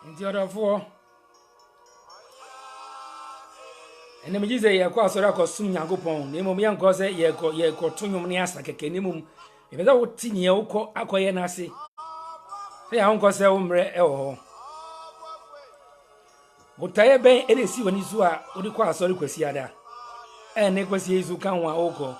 Nti odafo ene me gize ye kwa asori akosum Nyankopon na mom yanko se ye ko tonwom ne asa keke ne mom e be za wo tinye wo ko akoye na ase se ya honko se wo mre e wo ho botaye ben ene si woni so a wo de kwa asori kwasi ada ene kwasi Yesu kan wa oko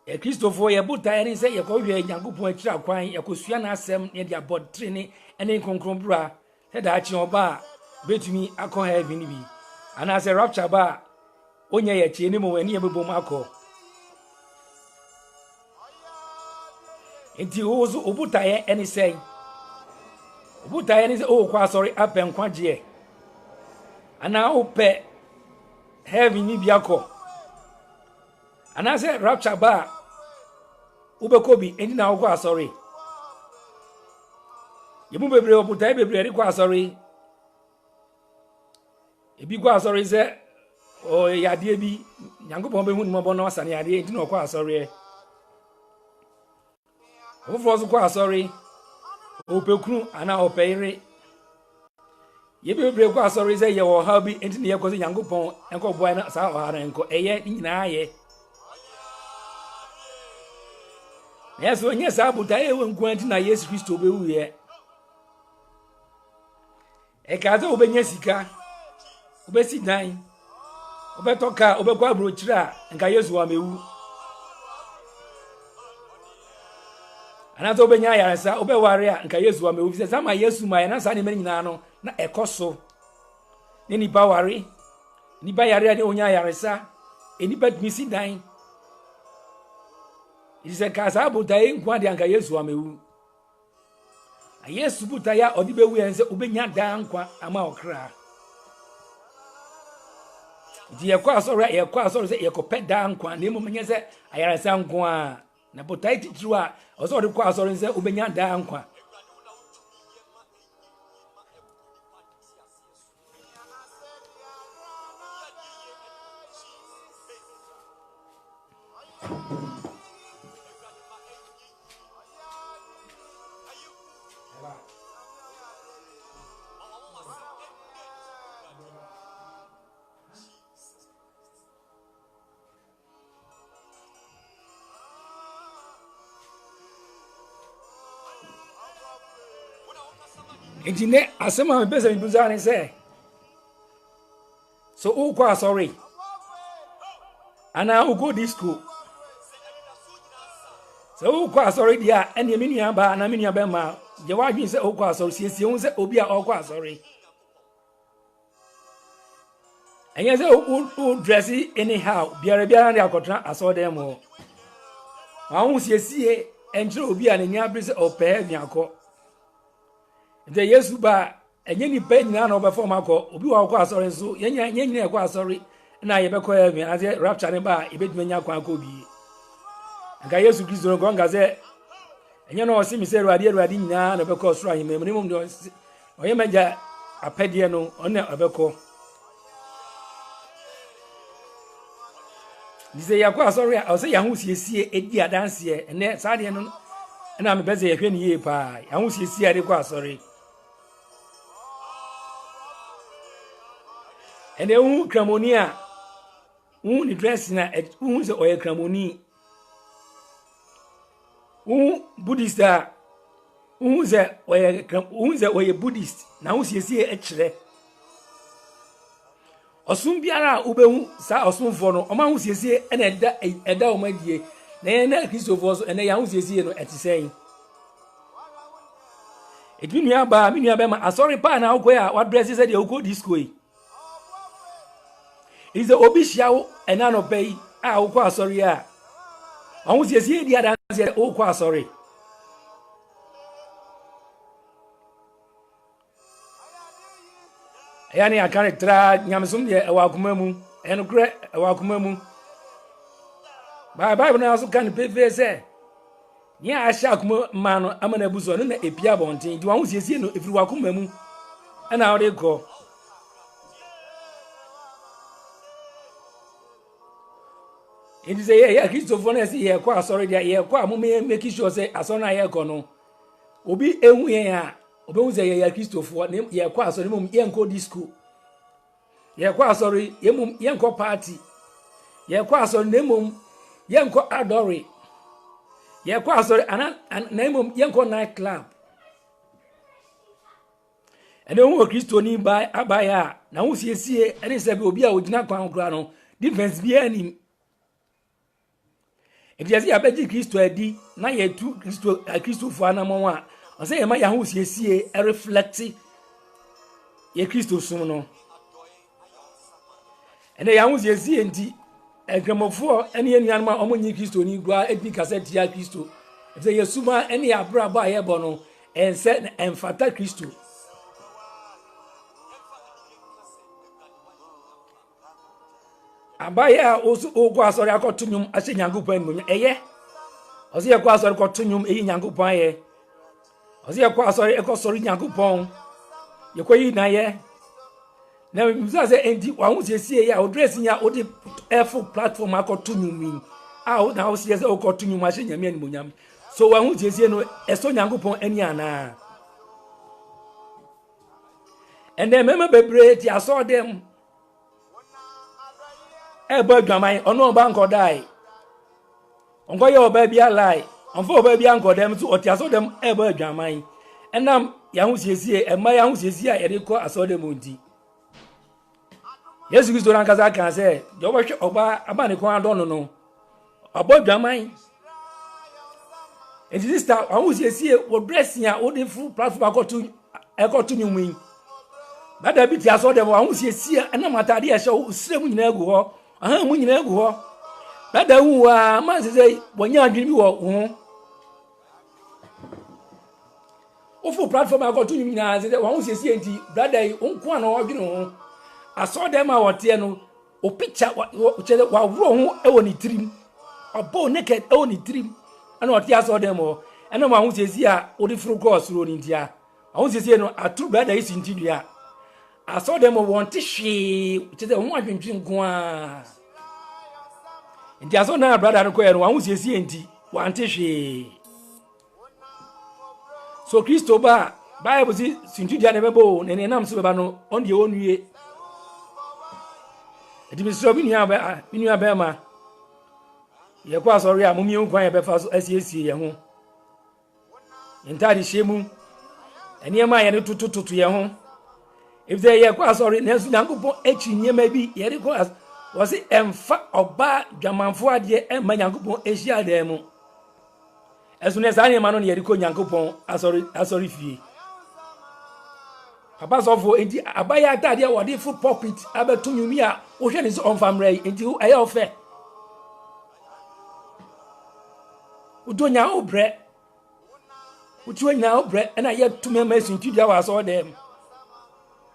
e Kristofo ye botaye ni se ye ko hwe Nyankopon akira kwan ye ko sua na asem ne dia bodre ne ene konkron bra he da achi oba betumi akọ heaven bi ana se rapture ba onye ye chi ni mo ani e bebom akọ enti ozo obutaye eni sei obutaye ni se o kwa sorry apen kwaje ana ope heaven ni bi akọ ana se rapture ba ubekobi eni na okwa sorry yemu bebre obutaye bebre ri kwa sorry ebi kwa asori se o yade bi Nyankopon be hu ni mo bo na wasane yade enti na kwa asori ofo so kwa asori opekunu ana opeyire ye bebre kwa asori se ye wo ha bi enti na ye ko se Nyankopon enko boy na sa o ha na enko eye nyina ye yeso nye sa buta e won kwanti na Yesu Kristo be wu ye e ka za obenya sika obesi dan obetoka obekwa brochira nka Yesu wa mewu anato obenya yaresa obeware a nka Yesu wa mewu se sama Yesu ma ya na sa ne mani nyina no na ekoso ne ni ba ware ni ba yare ne onya yaresa eni batmisi dan ise ka sa botai nkwa de nka Yesu wa mewu a Yesu butaya odibewu ense obenya dan nkwa ama okra di ye kwa asori se ye ko peda nkwa na emu menye se ayaresa nkwa na botai titru a oso de kwa asori se obenya da nkwa Ejine asema mepesa mibuzane se so ukwa sorry ana ugo disco so ukwa sorry dia ene mini aba na mini aba ma je wadwin se ukwa sorry siesie hu se obi a ukwa sorry enye se u dress anyhow biara na akotra asode mo wa hu siesie enjire obi a na nya brise ope mi akọ de Yesu ba enye ni pe nyina na obefom akọ obi wa akọ asori so nyina akọ asori na ye bekọ heaven as rapture ne ba ebeduma nya akọ akọ bi aga Yesu Kristo ngo ngaze enye no osi mi se ruade nyina na bekọ soro ahimem ne mum de oye meja apedie no one obekọ dize yakọ asori a o se ya hu siesie edi adanse ene saade no na me beze ye hwe ni ye pa ya hu siesie ade kọ asori ene hu kramonia hu ni dress na hu se oye kramoni hu buddhist hu se oye buddhist na hu siesie e kire osum biara ubehu sa osumfo no o ma hu siesie ena eda o madie na na Kristofo so ena ya hu siesie no etisen edwinu aba minu aba ma asori pa na ukoya wa dress se de uko disco yi is obi hia ena no pay a uko asori a hu siesie di adanse uko asori yani akare tra nyamsum de ewakumamu enukre ewakumamu Bible na aso kan pefe se ni ahia akuma ma no amana buso no na epia bonten di wan siesie no efiri wakumamu ana ode ko indi se ye Kristofo na se ye kwa asori dia ye kwa mu make sure se asori na ye ko no obi ehu ye a obehu se ye Christopher ne ye kwa asori mum ye nko disco ye kwa asori ye mum ye nko party ye kwa asori ne mum ye nko adore ye kwa asori na mum ye nko night club ene wo Kristo ni ba abaya na wo siesie ene se bi obi a ogina kwan kura no defense bi anim ebiasi abeji Kristo adi na ye tu Kristofo anamon a o se ye ma ya ho siesie e reflect ye Kristo sum no ene ya ho siesie nti egremofo ene ye nuan ma omonyi Kristo ni gua edi cassette ya Kristo se ye suma ene ya bra ba ye bo no ense enfata Kristo abaya osu ogwa asori akotunyum ase Nyankopon mu eye osi ekwa asori kotunyum eyi Nyankopon aye osi ekwa asori ekosori Nyankopon yekoyi na ye na mzaze endi wa hu siesie ya odress nya odi full platform akotunyum mi na ho sie se okotunyum ase nyame ani munyam so wa hu siesie no eso Nyankopon ani ana and then mema bebre ti aso dem ebe dwaman ono ba nkodai onko ye oba bia lai onfo oba bia nkodem so otiaso dem ebe dwaman enam ya hu siesie ema ya hu siesie a yede ko aso dem onti Yesu Kristo ran kaza kan se jo bo hwe oba abane ko adon no oba dwaman and sister hu siesie wo dressing a wo de full platform akotu nyumin bada bi ti aso dem hu siesie enam atade a hye wo srem nyina agu ho aha mu nyina egu ho bada wu a man se wonya adwini bi wo ho ofu platform akoto nyina se wo siesie nti brother yi onko ana odwini ho aso dem a wote no o picture wa wro ho ewo ni trim obo naked ewo ni trim ana wote aso dem ho ana ma ho siesie a odi furu cross ro ni ntia ho siesie no atru brother yi sinti dua aso dem won ti hwe cheze ho adwentwi nko a nti aso na brother no koye no wan siesie nti wan ti hwe so Kristo ba Bible si sintu dia ne bebo ne nam so beba no on de onue edi mi so bi nua ba ma ye kwa sorry a mumie nkwan ye befa so asiesie ye ho ntadi shemu eni ma ye ne tututu ye ho if they ye kwa sorry na su Nyankopon echi nyema bi ye re kwa was emfa oba dwamanfo ade emma Nyankopon echi ade mu esu ne sa nyema no ye re ko Nyankopon asori fie papa sofo enti abaya atade a wode full pulpit abeto nyumi a wo hwe ne so onfamrai enti aye ofe udonya obre utuonya obre na ye tumema suntu dia wa so dem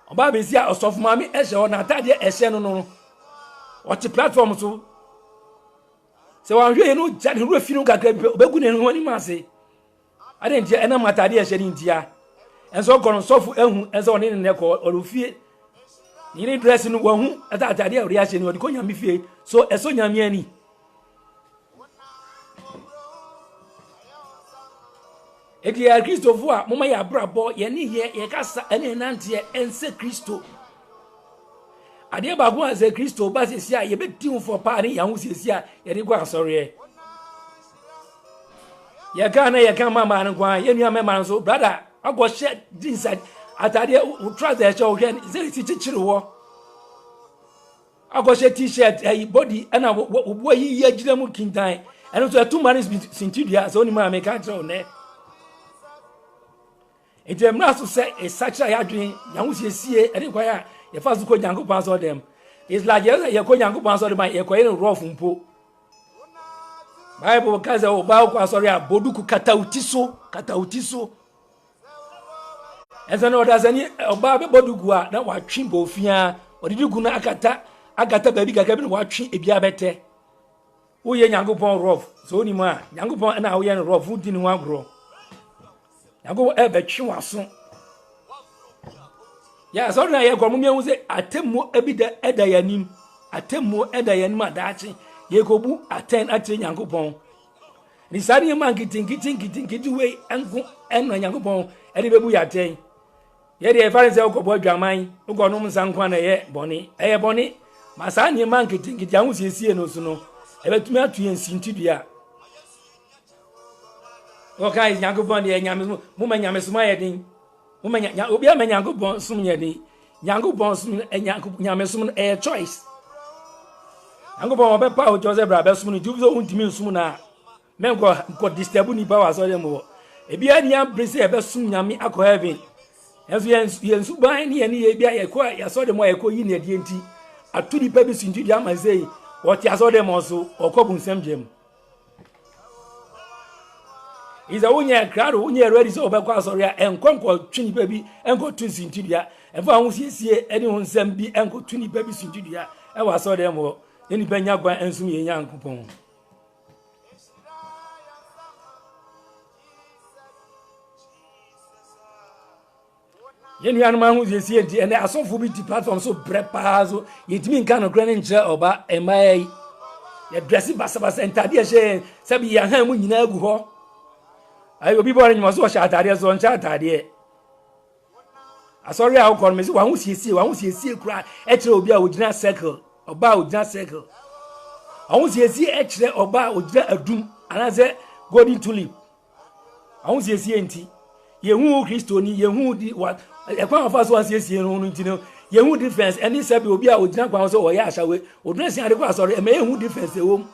oba bezi a osofu mami ehye ho na atade ehye no what platform so se wan hwe no ja ne ru afinu kakra bi obegu ne ho ani mase ade ntia ena matade ehye ni ntia enso kono sofu ehu enso ne ne ko orufie ni dress no wahu atade a ori ahye ni odi ko nyame fie so eso nyame ani edi ya Kristofo a moma ya brabo ye ne ye kasa ene nante ense Kristo ade ba go anse Kristo ba sesi a ye betim for pa ne ya hu sesi a ye de go asore ye ga na ye kan mama ne kwa ye nua mema so brother ago she inside atade trouser she o hwe ze ti chichiri wo ago she t-shirt body na wo yi ye gire mu kintan eno so 2 months sintidia so ni ma me ka tro ne enti emra so se esacha ya dwen nyahu siesie ene kwa ya ye fa so ko Nyankopon so dem is like ye ko Nyankopon so dem ye ko ye rough mpo Bible kaza o ba ko asori a boduku katautiso enso no odazani oba be boduku a na wa twi bo fia odiduku na agata baby kaka bi na wa twi ebia bete wo ye Nyankopon rough so ni ma Nyankopon na wo ye rough udi ni wa gro Nyankopon ebe twi waso ya so na ye ko mumie hu se atemu ebida eda yanim atemu eda yanim adachi ye ko bu aten atre Nyankopon ni sari ma nkitin we enko enna Nyankopon edi bebu ya ten ye de fare se okobo adwaman ukonom sankwa na ye boni eye boni masa ni man kitinki ahu siesie no so no ebetumi atu ye nsintidua okay Nyankopon de nyame mo ma nyame soma ye din mo ma obi a ma Nyankopon som ye din Nyankopon som nyame som e choice Nyankopon obepa o Joseph bra be som no ju so untimi som na men ko disturb ni ba wa so dem wo ebi ani abrese e be som nyame akọ heaven yensu ban ni ye bia ye ko ya so dem wo ye ko yi na die nti atu di pa bi sinju dia ma sei wo ti aso dem so okobu nsem jem iza unye krado unye ready so obekwa asori a enkonko twini pa bi enko tu sinju dia efa hu siesie eni hu nsem bi enko twini pa bi sinju dia e wa so dem wo eni pa nya gwan ensum ye Nyankopon yenu anu ma hu siesie nti ene asofo bi ti platform so prepare so yetimi nka no kra ne nche oba emai ya dress basabasa entade ye sabi ya han mu nyina agu ho ayo bi bo nyimo so sha atade so ncha atade asori a ukor mesi wa hu siesie kra e kire obi a ogina circle oba ogina circle hu siesie e kire oba ogina adum anaze golden tulip hu siesie nti ye hu Kristo ni ye hu di what ekwan of us wan siesie no nti no ye hu difference any sabi obi a ogina kwan so oya ashawe odun si ade kwa asori e me ye hu difference e wom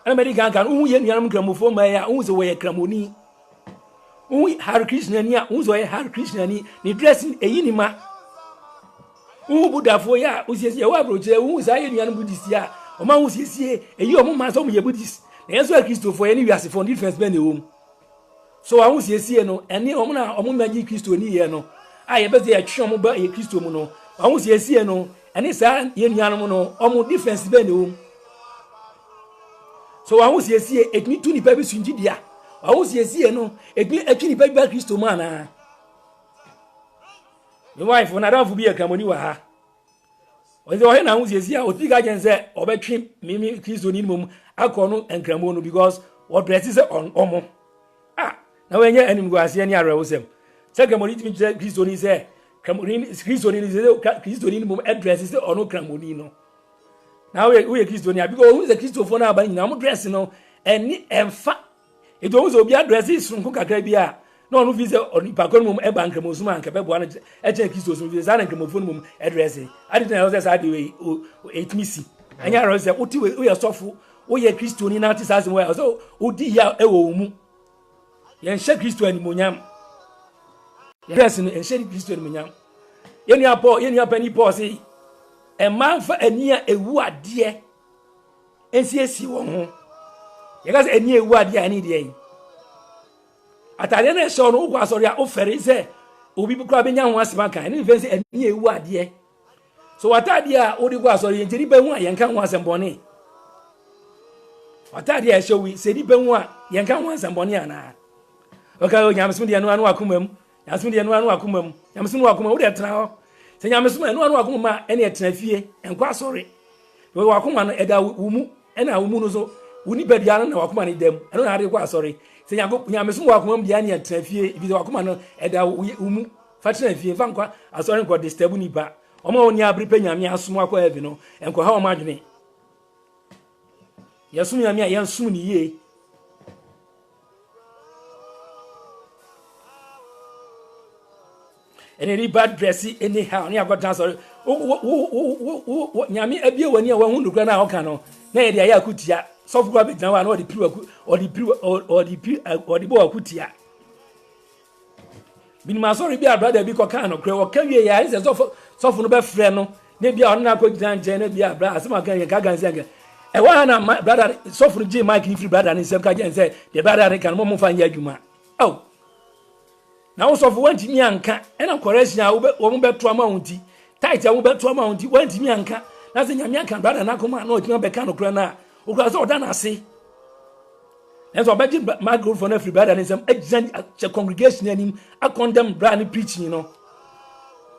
American kan hu ye nuanum kramofo ma ya hu so we kramoni hu Hare Krishna ni a hu so ye Hare Krishna ni dressing eyi ni ma hu budafo ya hu siesie wa broche hu sa ye nuanum budisi a o ma hu siesie eyi o mo ma so mo ye budis na yeso Kristofo ye ni wiase for difference be na wom so hu siesie no ene o mo na o mo magi Kristo ni ye no a ye be se ye twe o mo ba ye Kristo mu no hu siesie no ene sa ye nuanum no o mo difference be na wom so hu siesie etni tu ni pa bi sunji dia hu siesie no etni ni pa bi Kristo mu ana my wife na dan fu bi e kamoni wa ha ozi o he na hu siesie a otiga gense obetwe mimi Kristo ni mum akọ no enkramo no because what dress is on omo na wenye anim go ase ani arewo sem se kamoni timi Kristo ni se kamoni Kristo ni se Kristo ni mum address is on kramoni no na we Kristo ni because who is the Kristofo na aba nyina mo dress no eni emfa edo wo obi address is runko kakra bia na onu vise onipa kon mum e bank mo suma nka be bo na e che Kristo so vise na nka mo phone mum address adi na yo say adi we etmisi anya ro say uti we ye sofo wo ye Kristo ni na ti sase we so odi ya e wo mu ye nche Kristo ani monyam ye dress no nche Kristo ani monyam ye ni apani Paul say e man fa ani a ewu ade ensiesi wo ho ye ga say ani ewu ade ani de yin atade na show no ugwa sorry a ofere say obi bikra benya ho asema kan ni fe say ani ewu ade so atade a odi gwa sorry ntiri ba hu a ye nka ho asembone atade a show wi se di ba hu a ye nka ho asembone ana okay nyamsum de anu akumam nyamsum de anu akumam nyamsum akumam wo de tra ho se nyamsum anu akuma ene etena fie enko asori we wakuma no eda wumu ena wumu no so wuni badia no na wakuma ne dem eno na ade ko asori se nyamsum wakuma bia ne etena fie bi wakuma no eda wumu fatena fie fa nkwa asori nko disturb ni ba omo oni abripe nyame asom akwa heaven no enko ha o madwene yasum nyame a yansum ni ye any bad dressy anyhow ni agota sorry nyame abie wani a wahu nukra na oka no na ye de aya akutia sofu kwa bedna wa na odi bo akutia binima sorry bi brother bi ko kan no kre wo ka wie ya is sofu no be frɛ no na bia on na akogita nje na bia brother asema kan ye ka ganse anga e wa na brother sofu ji mic ni free brother ni sem ka gense the brother kan mo fa nya adwuma oh na wo sofu wantimi anka ena correction a wo be to ama wonti tight a wo be to ama wonti wantimi anka na se nyame anka brother na koma na otima be ka no kra na o kra so oda na ase na so obeji microphone free brother ni sem agent a congregation anim a condemn brother preaching no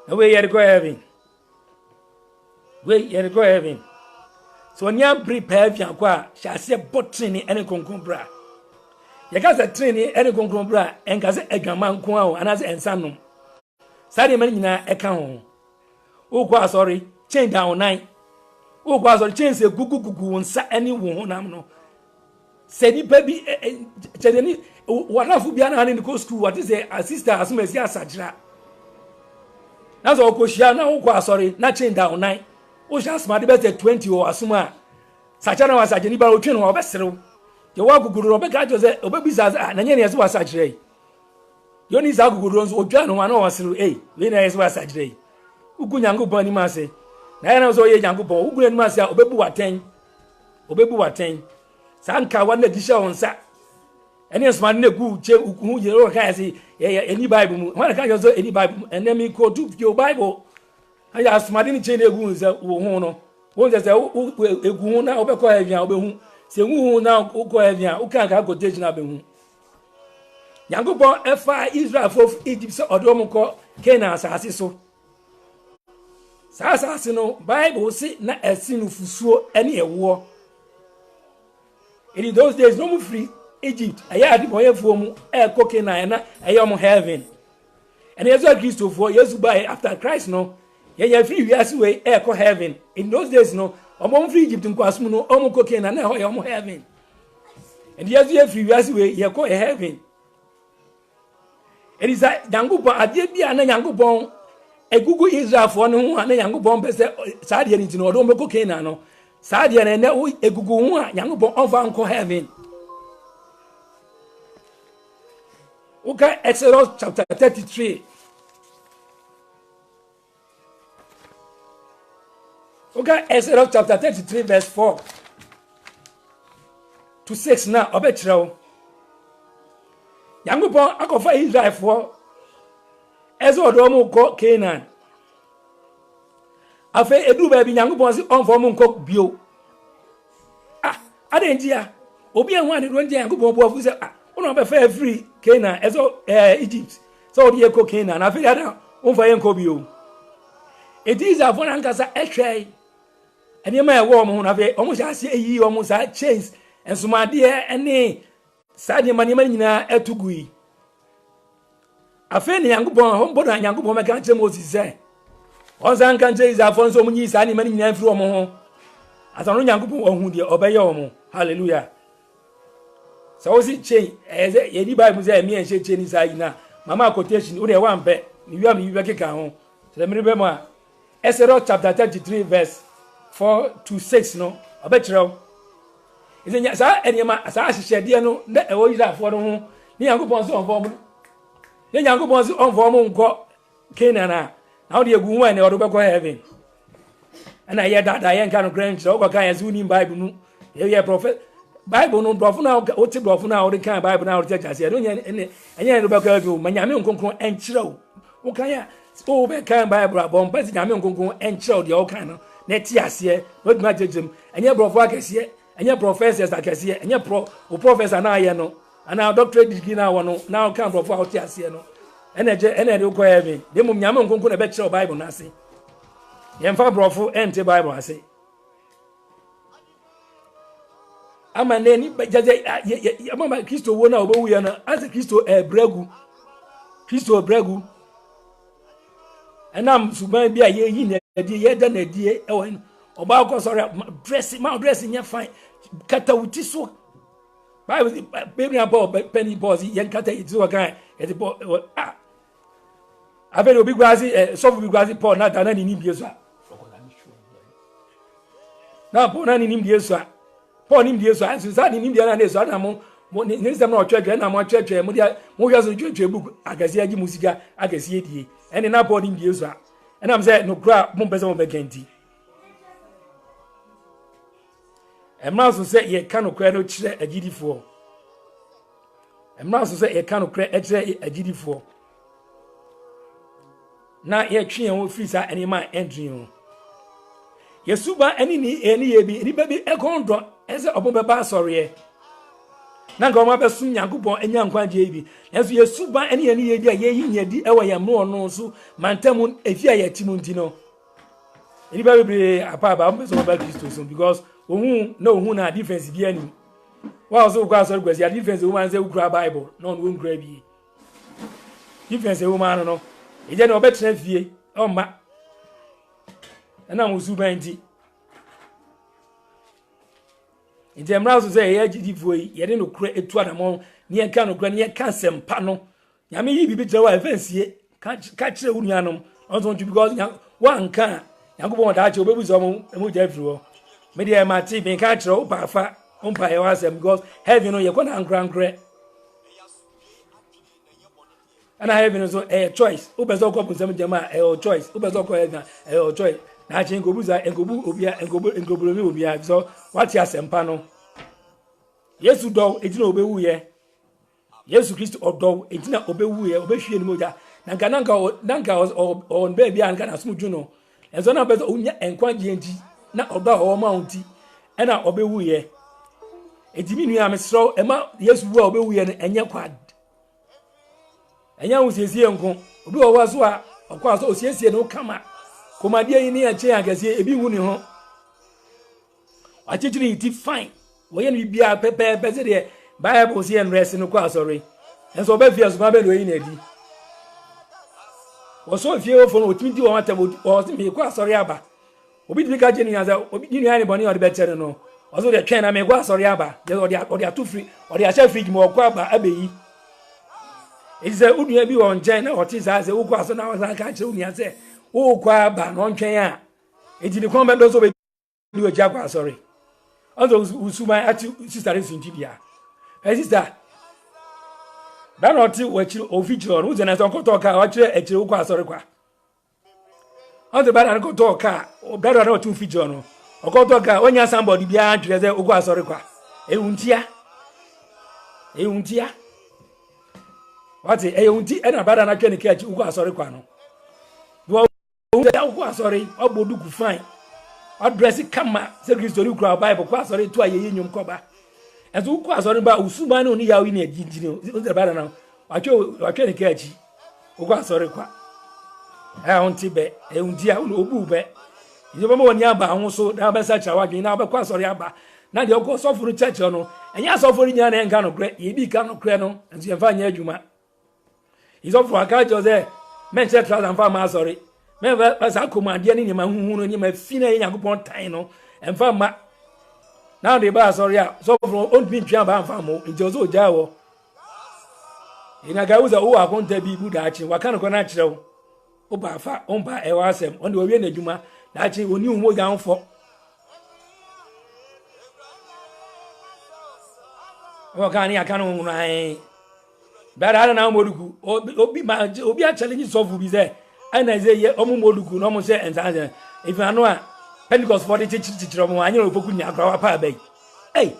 na we here go heaven so nya prepare fian kwa sha se botini ene konkon bra ye ka se training ene konkron bra enka se adwama nko a ana se ensanom Sadi man nyina eka ho. Ukwa sorry, change down nine. Ukwa sorry, change se gugu nsa ani wo honam no. Se ni pa bi chedeni wanafu bia na ni ko school what is a sister asumesi asajira. Na so okoshia na ukwa sorry, na change down nine. O sha smart be 20 o asuma. Sachana wa sajeni ba otwe no obesrew. Ye wa guguru obeka jose obebisa na nye ne yeso wasajire. Yo ni za guguru nso odwa no na wasrew we na yeso wasajire. Ugu Nyankopon ni mase. Na yana so ye Nyankopon ugu ni mase obebu waten. Obebu waten. Sanka wana disha onsa. Eni smart na gu che hu ye ro kan say any bible mu. Wana kan so any bible enemy ko to your bible. Aya smart ni che na gu nsa wo hu no. Wo nse se egu na obekọ avian obehu. Se hu na ukọ avian ukan ka quotation na behu. Nyankopon efa Israel for Egypt so odom ko Canaan asase so. Asase no Bible say na esinu fusuo ene ewo. In those days no more free Egypt. Aya adi boyefuo mu ko Canaan na ayom heaven. And yesu Christ for yesu by after Christ no ye free we as we ko heaven. In those days no omom free Egypt nko asum no omko Canaan na ayom heaven. And yesu free we as we ye ko heaven. It is that Nyankopon ade bia na Nyankopon egugu Israel for no hu na Nyankopon pese saade ni tino do meko Canaan no saade na na egugu hu a Nyankopon over nko heaven. Okay, Exodus chapter 33. Okay, Exodus chapter 33 verse 4 to 6 now obetrew. Nyankopon akofa Israel for ezo do mu ko Canaan. Afa edu ba bi Nyankopon si on for mu nko bio. Adenjia obi enhu ade do nje Nyankopon bo afu se ono be fa free Canaan ezo Egypt. So odi eko Canaan afa ada on for enko bio. It is a phone ankasa ehwe. Ene ma ewo mo na fe omo sha se eyi omo sa chains ensumade ene Sadi mani nyina etugui. Afe ni Nyankopon hombo na Nyankopon meka nche Moses se. Onza nka nche Israel so munyi sadi mani nyina afiri omo ho. Asano Nyankopon ohu de obeye omo. Hallelujah. So si chain eze ye di Bible say me enche chain sai na. Mama quotation wo de wa mpe. Ni wi am ni wi keka ho. So me be mo a Exodus chapter 33 verse 4 to 6 no. Obetrew. Izenya sa enema sa ahihede no na ewo Israelfo no ho ni Nyankopon so onfo mu ni Nyankopon so onfo mu nko Canaan na wo de egu hu na wo be ko heaven ana ye dada ye nka no grand so ko kan ye su ni Bible nu ye prophet Bible no drofo na o ti drofo na wo de kan Bible na wo te chase no nya enya no be ko heaven manyame nkonkron enkyerɛw wo kan ya o be kan Bible abon pesi nyame nkonkron enkyerɛw de wo kan no na ti ase no duma jejem enya drofo akese enya professors akese enya professor na aye no ana doctorate degree na wo no na kan profo out ase no ene de ko heaven de mum nyame nkonko na be kire Bible na ase yemfa profo ente Bible ase ama ne ni jaje ama Kristo wo na obo wuye na ase Kristo bregu enam suban bi a ye yi na die ye da na die e wo oba ko sorry dress nya fine kata wuti so Bible baby about penny boss yen kata it so kan it bo abere obi gwazi so bi gwazi Paul na ta na ni bie so na Paul na ni bie so Paul ni bie so so sa ni bie na na so na mo ni se na otwetwe na mo atwetwe mo dia mo hwa so twetwe book agasi agi musika agasi edie ene na Paul ni bie so ena am say no kra mo pese mo be ganti emra so say ye ka no kra no kire agidifo emra so say ye ka no kra kire agidifo na ye twe en wo free sa ene ma entry ho yesuba ene ni ye bi ni baby ekondo ese obo be ba sori na nga ma be sum Nyankopon enya nkwaje bi enso yesuba ene ye di a ye yi nyadi ewo ye mo no so mantamu efia ye timu ntino eni ba bebre apa ba mo so ba Kristo so because ohun na difference bi ani wa so kwa so gwesi difference woman say ukura Bible no no nkura bi difference woman no Eje na obetre fie o ma na musu banti Nti emra so say ye agidifo yi ye de no kura etu adamon ne ye ka no kura ne ye ka sempa no nyame yi bibi tire wa fansie ka kire wu nuanom also because one kan yankopon da che obebu so mo ja firi ho me de ma ti bin ka kire wo pa fa umpa ye wa sem because heaven no ye ko na ankra ana heaven so choice ubezo ko busem jama choice ubezo ko heaven choice na chi ngobuza engobu obia engobolo mi obia so what ya sempa no Yesu do ejina obewu ye Yesu Kristo odo ejina obewu ye obehwie ni moja nanka on baby an kana smuju no enzo na bezo unya enkwagye enti na odo o ma unti ena obewu ye ejimi nua mesro ema Yesu wu obewu ye no enye kwad enya usiesie nko obi wo waso a okwa so osiesie no kama komade yi ne ya che agasie ebi wu ni ho achichiri ti fine wo ye no bibia pepe se de Bible say and rest no kwa sorry enso ba fie so ma be no yi na di wo so fie wo fo no otimi di wo mata wo se me kwa sorry aba obi di ka je ni yaza obi ni ya ni boni o de betere no wo so de twen na me kwa sorry aba je o de atu free o de a chef fridge mo kwa aba abeyi Ize unuya bi won jen na oti za se ukwa so na wa ka che unuya se ukwa ba no ntwen a ejini kon be do so be di oja kwa sorry ozo usuma ati sister resin tibia sister ba no ti wa chiri official no ze na so ko ka wa chiri e chiri ukwa sorry kwa ozo ba na ko to ka o ba na oti official no ko to ka onya somebody bia chiri ze ukwa sorry kwa ehuntia Wati unti ena bada na twene kachi uko asori kwa no. Do uko asori obodu ku fine. Address kama se Kristo ni kura Bible kwa asori to aye nyum koba. Enso uko asori ba usuma no ni yawo ni agingini. Unti bada na watwe ne kachi uko asori kwa. Unti be unti a obu be. Izo mo woni aba ho so na ba sa cha wadwen na ba kwa asori aba. Na de uko sofuru church no. Enya sofuru nya na enga no kre. Ye bi ka no kre no. Enso ye fa nya adwuma. Is of for a catcher there. Men said, I'm far sorry. Men as I command any man who knew my fina in a good time, and farm. Now the bar sorry, so for own being Jamba Famo, in Jozo Jawo. In a gauza who are going to be Budachi, what kind of natural? Oba fa, umpa, ewasem, on the way Juma, that you knew more down for. What can I can't But I don't know moduku obi a challenge so fu bi say and I say ye omo moduku no mo say enza if you know Pentecost 40 chichiro mo anyi opoku nya akra wa pa bai hey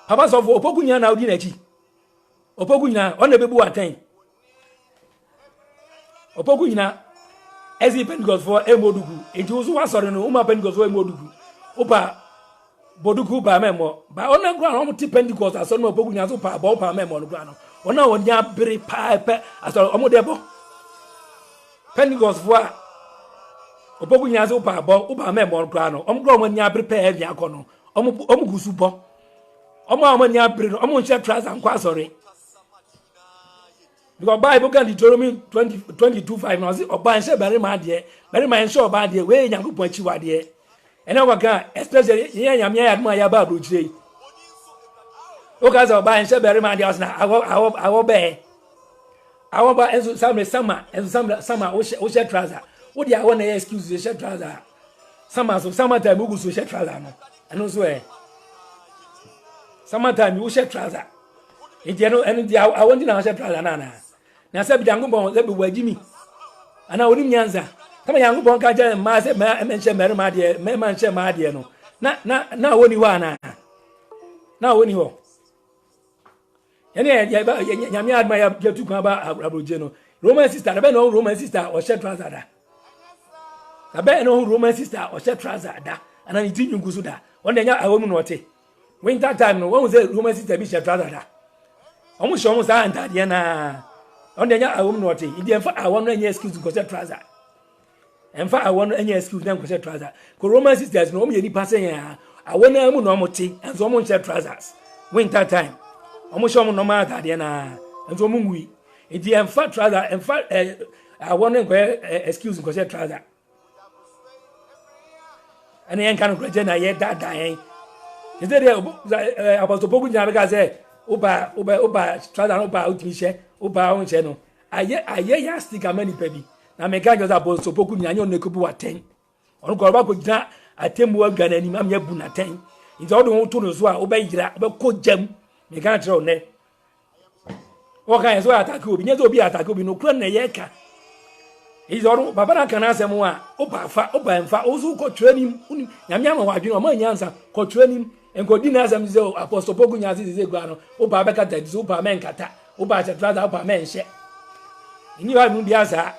papa so fu opoku nya na odi na chi opoku nya on na bebu aten opoku nya ezi Pentecost 4 e moduku enti usu wa sori no uma Pentecost 4 e moduku opa boduku ba memo ba on na gro no ti Pentecost aso no opoku nya so pa ba opa memo no gro no ona wonya bere paipe aso omodebo Pentecost for opoku nyaze upa abo upa memo kra no omgro omonya bere pa avia akono omugusu bo omonya bere no omonche trouser nkwa sorry because Bible can Deuteronomy 22:5 no say oba nse bere ma nse oba de we nyankopon achiwa de ena waka especially ye nyame ya aduma ya ba bro chire Okaza oba nse bere ma de osna awo be awo ba enso sama o she trouser wo dia wo na excuse she trouser sama time ugu so she trouser no eno so sama time wo she trouser e dia no eno dia awo ndi na she trouser na se bi dango bon ze bi wajimi ana onim nyanza kama yango bon ka je ma se me nche bere ma de me ma nche ma de no na woni wa na woni ho ya nyame adma ya tu kan ba abroje no Roman sister be no Roman sister o she trouser da be no Roman sister o she trouser da ana ni tinyu nkusu da won nya awom no ote winter time no won say Roman sister bi she trouser da omo she omo sa antade na won nya awom no ote idi enfa awon no nya excuse ko she trouser enfa awon no nya excuse na ko she trouser ko Roman sisters no omo ye ni passe ya awon na mu no omo te enso omo she trousers winter time omo show mo normal atade na enso mo ngui enti enfa trouser enfa I want to excuse because you try that. And then kind of question I yet that dying. Is there Apostle Pogu Jamaga say, Oba, try that Oba out Michel, Oba on channel. I hear stick a many baby. Now, make I just Apostle Pogu Nyan Nekubu at 10. On Corba Jam, I tell more gun and Imam Yabun at 10. It's all the whole tune as well, obey that, but cold gem, make can't throw ne. What kind of attack will be never be attack will be no crane yeka. He's all Papa can answer more. Opa and fa also called training. Yamama, what you know, my answer, called training, and could dinner some Apostle Pogunas is a guano, Opa Becata, Zupa Man Cata, Opa Chatrada, Opa Man share. And you have the answer.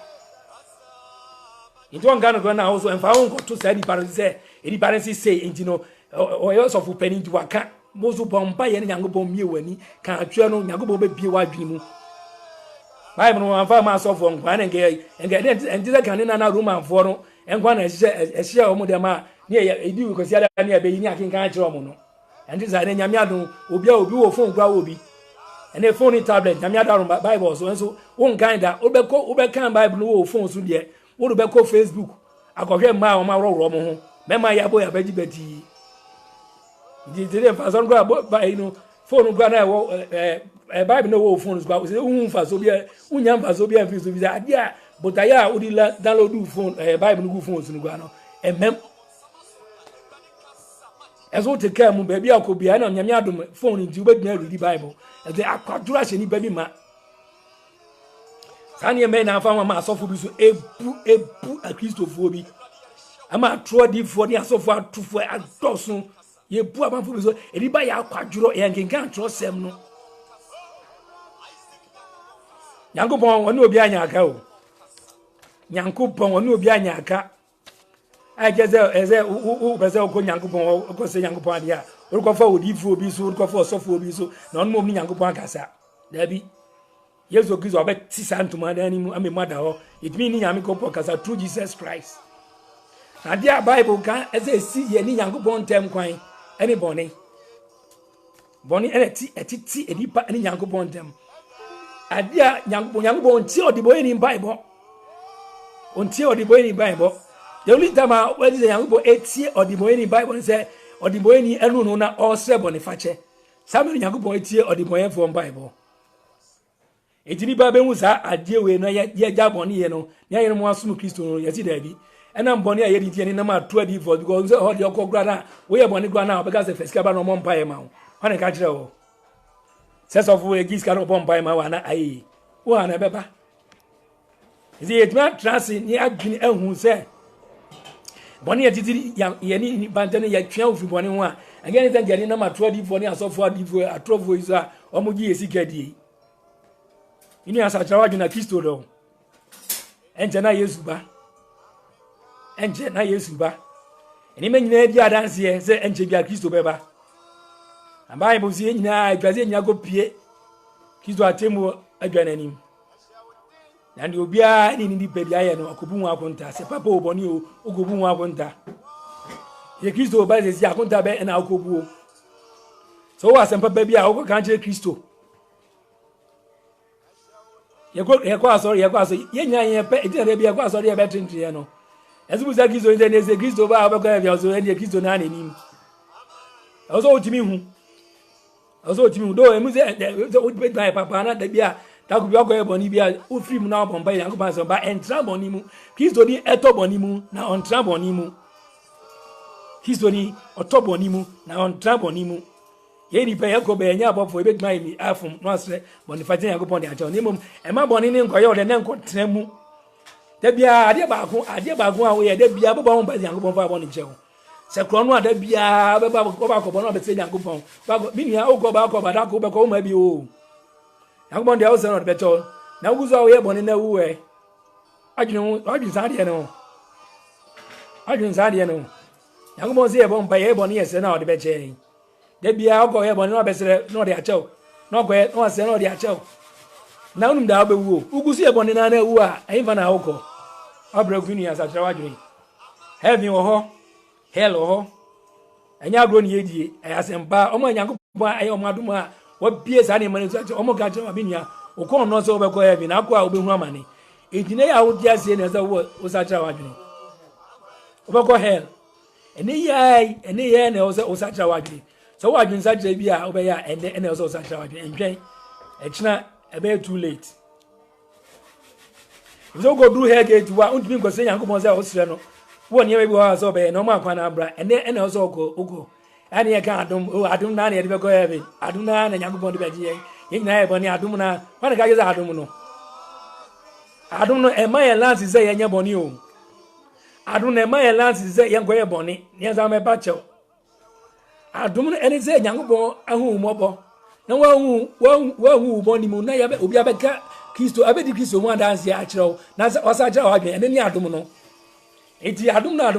It won't go now also and found to say the parents say, any parents say, you know, or else of penny to a cat. Most of Bombay and Yango me when he can't channel Yago be white dream. Bible and find myself on one and get and this I can in another room and follow and one as share of Mudama near a do because the other near Beyakin can't romono. And this I then Yamiado will be a phone grow and a phone tablet, Yamiada Bible so one kind of Obecan Bible phones to the what about Facebook? I got here my romo. Memma Yaboya Betty Betty. Did some grab by phone granite Bible no phones go for so be unyam for so be and feel so idea but I would download phone Bible no phones no go and mem as what take care baby I could be an nyam phone into read the Bible as they are quadration ni baby ma Sanya men na fa ma asofo bi so ebu a Christophobia ama tro di for the asofo atufo adosun ye bu amanfo bi so edi ba ya kwadworo ye nkenkan tro sem no Yankopon woni obi anya aka o Yankopon woni obi anya aka eze u pese ko Yankopon ko se Yankopon dia o ko fa odifu obi so o ko fa osofo obi so na onmo ni Yankopon akasa dabi Yesu Kristo abet sisantuma dani mu amemada ho it mean nyame ko kasa through Jesus Christ na dia Bible kan eze si ye ni Yankopon tem kwan ene boni ene ti edipa ni Yankopon tem adia Yankopon ti odibo ni Bible onti odibo ni Bible the only time when the Yankopon eti odibo ni Bible say odibo ni enu no na all se boni fache sabe Yankopon eti odibo yen from Bible Ejini ba be hu sa ade we no ye jaboni ye no ya yere mo asu Kristo no ye ti da bi ena mboni a ye di tie ni na ma to adi for because say ho de okogura na we ye boni gura na obega se first ba no mo mpa ye ma ho wane ka kire ho sense of we gis ka no mpa ye ma wa na ayi wo ana beba izi ye tma trance ni adwini ehun se boni ye titiri ye ni bantene ye twa ofi boni ho a again then gani na ma to adi for ni asofo adi for atrofo isa omugi ye sikadi Ini asa chawaji na Kristo do. Enje na Yesu ba. Eni me nyina di adanse ye se enje bia Kristo beba. Na Bible si nyina adwaze nyina go pie. Kristo atemu adwananim. Na ndi obia ni ndi pe bia ye no akobu hu akonta se papa oboni o ogobu hu akonta. Ye Kristo ba se si akonta be na akobu o. So wa sempa bia o ko kanche Kristo. Ye kwa sorry ye nya ye pe ejere bia kwa sorry ye betrinti ye no ezu buza Kristo nze neze Kristo ba abakwa bia so ye Kristo na anim ozo otimi hu do emu ze o be bai papa na da bia ta ku bia kwa ye boni bia o free mu na o bomba ya ko ba so ba entra boni mu Kristo ni eto boni mu na on tra boni mu Kristo ni oto boni mu na on tra boni mu ye ni pe yako be nya abofo e betuma ni afum no asre boni faje Yankopon de acho ni mum e ma boni ni nkoye o de ne nkotra mu da bia ade ba ko a wo ye da bia baba won ba Yankopon fa boni che se kro no ada bia baba ko ba ko boni ba se Yankopon ba ko bi ni a o ko ba da ko be ko ma bi o Yankopon de o se no de beto na uguzo wo ye boni na wu e ajun sa de no Yankopon se ye bon pa ye boni ye se na o de be che de bia ogo ye boni no besere no de acho no go no se no de acho na unum da obewu ugusi ye boni na ewu a ayin na ogo abragu ni asa trawa dwin heaven ho hell ho anya agro ni yedie ayasempa omo Yankopon ayi omo adum a wo bie sa ne mane so omo ka trawa binia okon no so obekọ heaven akọ a obehu amane ejine ya wo dia se na say wo sa tra wadwene obekọ hell ene yai na wo sa tra wadwene so wadwene sa tra bi a obeya ene wo sa tra wadwene entwen echina ebe too late so go do here gate wa untimi ko se Yankopon say wo sire no wo ne bi wa so be no ma kwana abra ene wo so ogo ani e kan adum na na e be go heaven adum na na Yankopon de be je yin na e boni adum na wana ka je adum no e ma ye lance say ye nya boni o adum na e ma ye lance say ye go ye boni ne za me ba chew adum no ene say Yankopon ahu mobo na wa hu boni mu na ya be obi abeka Kristo abedi Kristo mu adanse a kire na wasa kire wa ene ni adum no eti adum na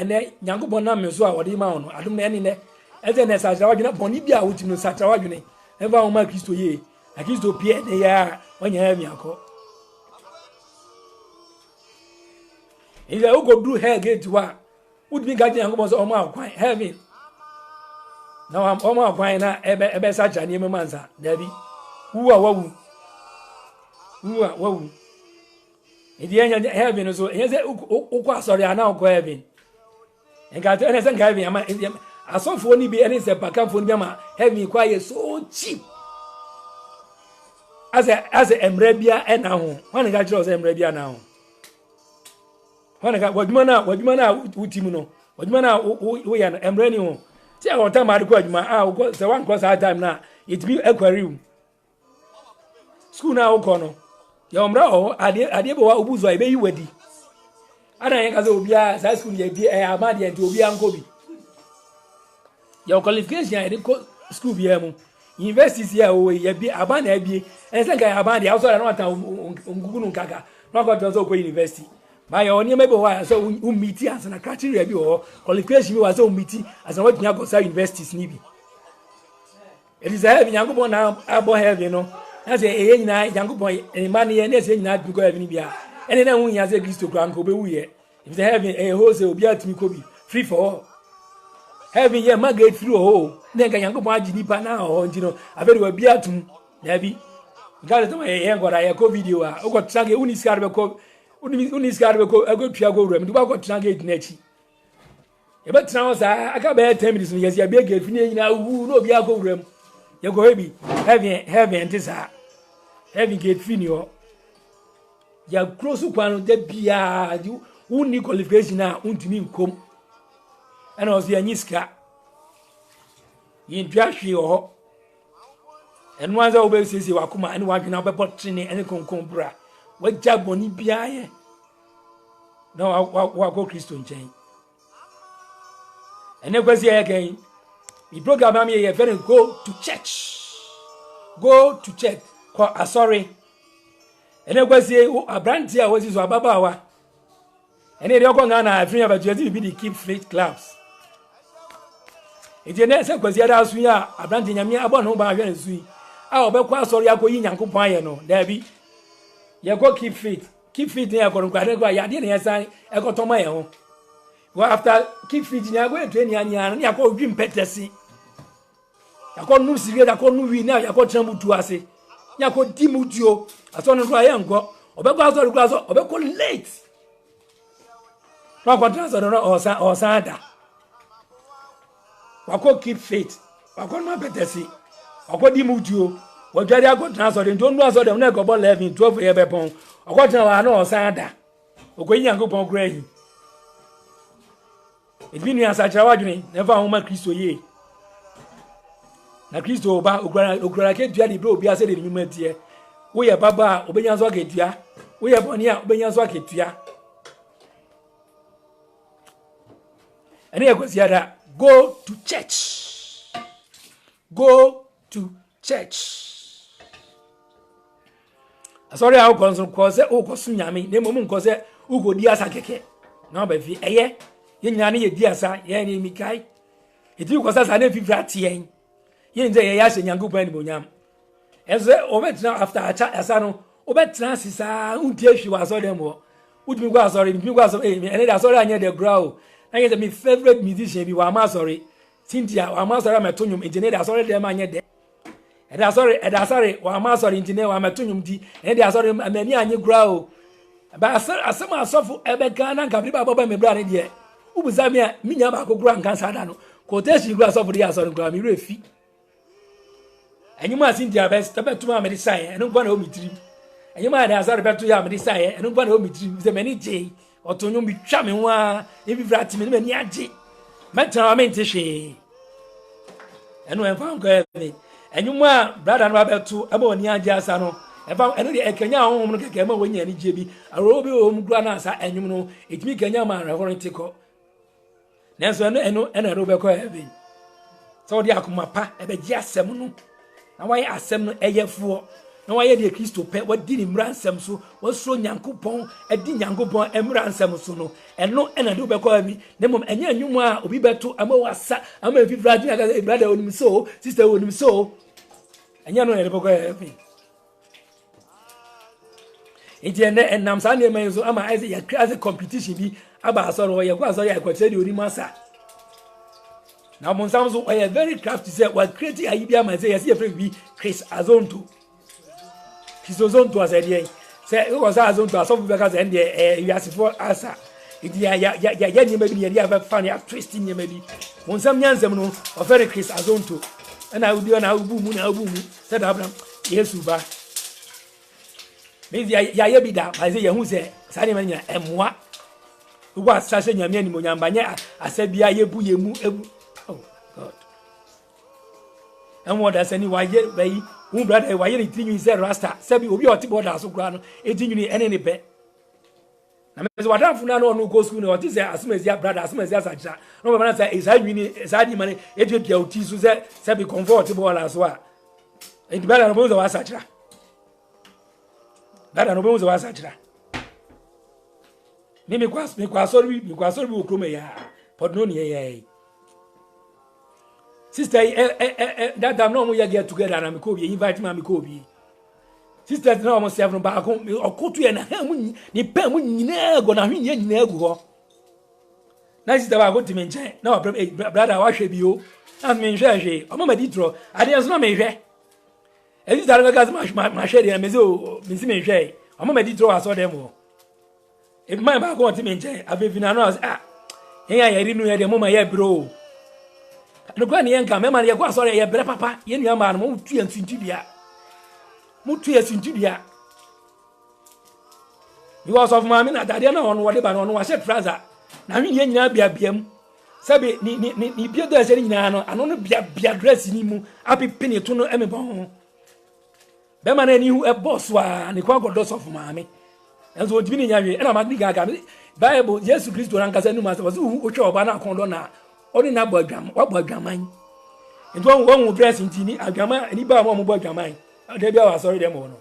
ene Yankopon na me so a wodi ma no adum na ene ne eze ne sa kire wa boni bia wuti no sa kire wa dwene eva o ma Kristo ye na Kristo pie ne ya onya ya mi akọ ile o go do hell gate wa would be gaji Yankopon so o ma kwan heaven na o ma kwan na ebe sa kire ne mansa dabi wawu idi enya heaven so enya se ukwa sorry ana ukwa heaven enga to enya se nga heaven ama asofo ni bi enya se pakamfo ni bi ama heaven kwa ye so cheap as emre bia ena ho wan ga kire o se emre bia na ho wan ga waduma na utimu no waduma na wo ya emre ni ho ti a won ma de ko aduma wo se wan cross hard time na it be equarium school na wo ko no ya omra o ade bo wa obuzo ebe yi wadi ana yen kaza obia sa school ye bi amade enti obia nkobi ya qualification ya ko school bi emu universities ya o ye bi abana abi ense ga abana ya so na wata ngugunu nkaka na ko to ko university ba ya oni mebe wa so umiti as na criteria bi o qualification bi wa so umiti as na what nya go sa universities ni bi it is a Yankopon na abo heaven no na say e nyina Yankopon e ma ne ye na say nyina bi ko heaven bia ene na hu nya say Kristo kran ko be wuye if the heaven e ho say obi atimi ko bi free for all heaven ye ma get free o na ga Yankopon agi nipa na o njino abere wa bi atum na bi ga to ye ngora ye ko video a o ko trage uniskar be ko uniskar be ko ago tua go wura mi ba ko trage na chi e be tran sa aka be 10 minutes no yes ya be get free nyina wu no obi ago wura mi ye go heaven ntisa heaven get free ni o ya close kwano de bia di uni qualification na untimi nkom ana ozi anyiska yin twahwe o enu anza obe sisi wakoma ene wadwena obebo trene ene konkon bra wagya boni bia ye na wa ko Kristo nchen ene kwasi ye kan the program am here very go to church ko asori ene kwasi abranti a wasi so ababawa ene ri okon na afrika ba tuezi bi di keep faith clubs ije na se kwasi ada asu ya abranti nyame abo no ba hwe nsu a obekwa asori akoyi Yankopon aye no da bi ye go keep faith ne akoro kwade kwa ya de ne yasan ekotoma ye ho go after keep faith ne ago etu eni anya ne akọ odwi mpetesi yakọ nu sirie yakọ nu wi na yakọ trambutu ase yakọ dimutuo aso no aye nko obekwa asori kwa so obekọ late kwa transfer no osada wako keep faith wako no mpetesi wako dimutuo wajari akọ transfer nto nu aso dem na ekobo 11 12 ye bepon ọkọ tran wa na osada okoyi Yankopon kura yi ebi ni asachara wadwene never homa Kristo ye na Kristo oba ogura ke dua de bro obi ase de nyuma tie wo ye baba obenya so ke dua wo ye boni a obenya so ke dua ene yakosi ada go to church sorry how cause o ko sunyame ne mom nko se ugodi asa keke na ba fi eye ye nyina ne ye di asa ye ne mikai eti ko sa na fifra tien ye nze ye ya hye Yankopon ni bonyam eze obetra after acha asa no obetra sisa unti ahwi wa so dem wo udimi gwa sorry mi gwa so ene da sorry anya de grow na ye my favorite musician bi wa ma sorry Cynthia wa ma sorry metonyum engineer da sorry dem anya de eda sorry wa ma sorry engineer wa metonyum di ene da sorry amani anya grow ba asema asofo ebeka na nkabri ba baba me bra ne de ubuza me a minya ba kokura nkansa da no quotation gura asofo de aso no gura me refi anyuma asin dia best tabetuma me de sai eno gwa na o mitiri anyuma da azar beto ya me de sai eno gwa na o mitiri ze me ni je otonyo mi twa me ho a e bi vrati me ni age metra me ntihwe eno enfa nko e anyuma brother no abeto aba oni age asa no eba eno de ekanya honhom no keke ma wonya ni je bi arobi o mu gura na asa anyum no etimi kanya ma reverend tiko nenso eno ro be ko heaven so de akoma pa ebe gi asem no na waye asem no eyefuo na waye de Kristo pe wadi ni mra nsem so wasuro nyankopon adi nyankopon emra nsem so no eno de be ko abi ne mom enya anyum a obi beto ama wasa ama fifra din aga brother onim so sister onim so enya no de be ko abi ejene enam sa ne man so ama ise ya create competition bi aba asoro ye kwa asoro ya kwache de onim asa na mon sam so we very crafty say we create ayi ama say yes ye free bi Chris Azonto as a say it was Azonto as of because and you ask for asa it ya ni maybe ya have fun ya twisting you maybe mon sam nyansem no of very Chris Azonto and I will do na ubu mu said Abraham Yesu ba me ya bi da ba say ye hu say sa ne man nya emwa ugwa sase nyame ni mo nyambanye asabia yebu yemu ebu. Oh God. And what I say, why yet by who brother, why you think you said Rasta? Sabi, obi oti border so grano, eating you any pet. Now, what I'm for now, no go school, or this as soon as your brother, as soon as your sacha. No man say, is I mean, is I money, it will be out to say, Sabi comfortable as well. It better no was sacha. Better no was sacha. Me kwa sorry, ukrume ya. Podnoni ya. Sister, that time no more get together and Amikobi, invite me Amikobi. Sister, no almost seven back home, or go to an ni pen when you never gonna win ye never go. Nice that I go to mention. No, brother, I should be you. I'm in Jay, or Mamma Ditro, I didn't know me. And this got my shady and Mizu, Miss Jay, or Mamma Ditro, I saw them all. If my back going to mention, I've been announced. Here I didn't know the moment yet, bro. No kwa ni enka mema ye kwa sore ye bere papa ye nua ma no mu tu asintibia because of mama na dade na ono wode ba no wa set fraza na hwe ye nyina biabiam sabe ni biedo ase nyina no ano no bia dress ni mu apipini to no emebon be ma na ni hu e boss wa ni kwa godos of mama enzo odimi ni nyawe na magni gaga Bible Jesus Christ ran kasa nu ma se wo hwe oba na kondo na oni na bodwam wa bodwaman ento won wo dress ntini adwama ni ba mo bodwaman de bia wa sorry dem no